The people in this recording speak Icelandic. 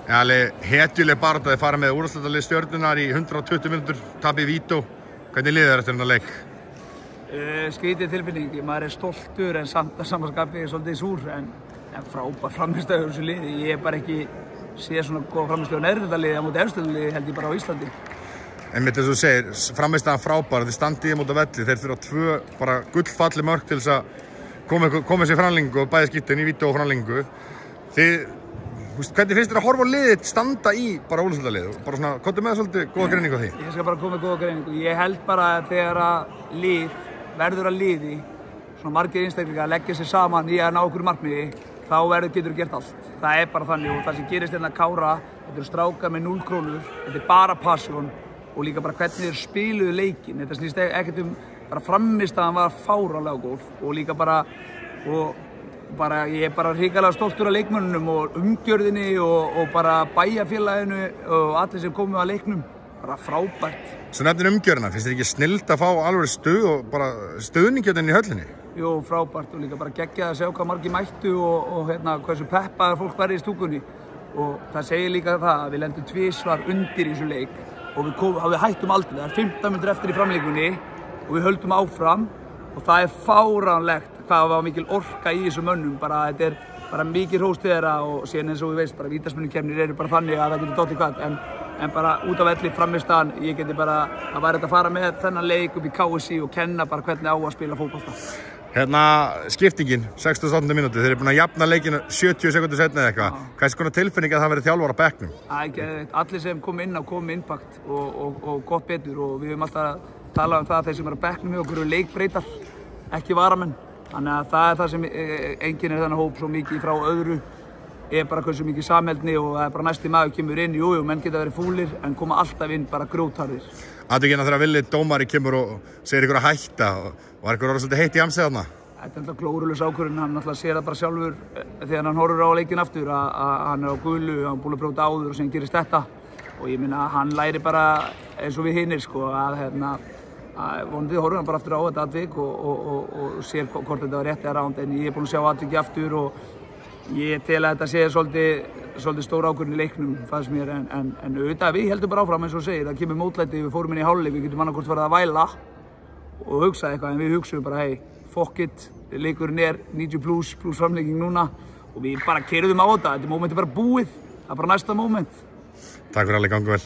Alveg hetjuleg barátta, þið fara með úrvalsdeildarlið Stjörnunnar í 120 mínútur, tapir vító. Hvernig liðið eftir þennan leik? Skrítið tilfinning, maður stoltur en samt að samanskapi svolítið súr en frábær frammistöður þessu liði. Ég bara ekki séð svona góða frammistöður neðrildaliði á móti efstöðarliði held ég bara á Íslandi. En mitt eins og þú segir, frammistaðan frábær, þið standið móti á velli, þeir þurfa 2 bara gullfalli mörk til þess að koma sér framlengingu og bæði skiptin í vító og framlengingu. Hvernig finnst þér að horfa á liðið standa í bara úrvalsdeildarlið? Bara svona, komdu með svolítið góða greiningu á því? Ég skal bara koma með góða greiningu. Ég held bara að þegar að lið verður að liði, svona margir einstaklingar leggja sér saman í að ná okkur markmiði, þá getur gert allt. Það er bara þannig og það sem gerist hérna Kára, þetta eru strákar með 0 krónur, þetta er bara passion og líka bara hvernig þeir spiluðu leikinn. Þetta snýst ekkert bara frammistaðan var fáránlega góð og líka ég er bara hrikalega stoltur af leikmönnunum og umgjörðinni og bara bæjarfélaginu og allir sem komu að leiknum, bara frábært. Svo nefnir umgjörðina, finnst þér ekki snillt að fá alveg stuð og bara stuðningjörðin í höllinni? Jú, frábært og líka bara geggjað að sjá hvað margir mættu og hversu peppaðar fólk verið í stúkunni. Og það segir líka það að við lendum tvisvar undir í þessu leik og við hættum aldrei. Það er 15 mínútur eftir í framleikunni og við höldum áfram og það er fáránlegt hvað var mikil orka í þessum mönnum. Þetta er bara mikið hrós til þeirra og síðan eins og við veist, bara vítaspyrnukefnir eru bara þannig að það getur dottið hvað. En bara út af velli frammistaðan, ég geti bara að væri þetta að fara með þennan leik upp í KSÍ og kenna bara hvernig á að spila fótbolta. Hérna, skiptingin, 68 mínútur, þeir eru búin að jafna leikinu 70 sekundur setna eða eitthvað. Hvað er svona tilfinning að það verið þjálfar á bekknum? Allir sem kom inn á kom impact og gott betur og við höfum alltaf talað það að þeir sem eru á bekknum hjá okkur eru leikbreytar, ekki varamenn. Þannig að það er það sem einkennir þennan hóp svo mikið frá öðru. Er bara hversu mikið samheldni og það er bara næsti maður kemur inn, jú, menn geta verið fúlir en koma alltaf inn bara grjótharðir. Atvikina þegar Villi dómari kemur og segir ykkur að hætta og er ykkur orðið svolítið heitt í amsið þarna? Þetta er alltaf glórulaus ákvörðun, hann alltaf sér það bara sjálfur þegar hann horfir á leikinn aftur að hann er á gulu, hann er búinn að brjóta áður og sem gerist þetta. Og ég minna að hann læri bara eins og við hinir sko að vonandi horfir hann bara aftur á þetta atvik og sér hvort þetta var rétt eða ránd en ég er búinn að sjá atviki aftur og ég tel að þetta sé svolítið stór ákvörðun í leiknum, fannst mér, en auðvitað við heldum bara áfram eins og segir, það kemur mótlæti, við fórum inn í hálfleik, við getum annarkvort farið að væla og hugsa eitthvað, en við hugsaum bara, hey, fuck it, leikurinn er 90 plus framlegging núna og við bara keyrðum á þetta er mómentið bara búið, það er bara næsta móment. Takk fyrir allir, gangu vel.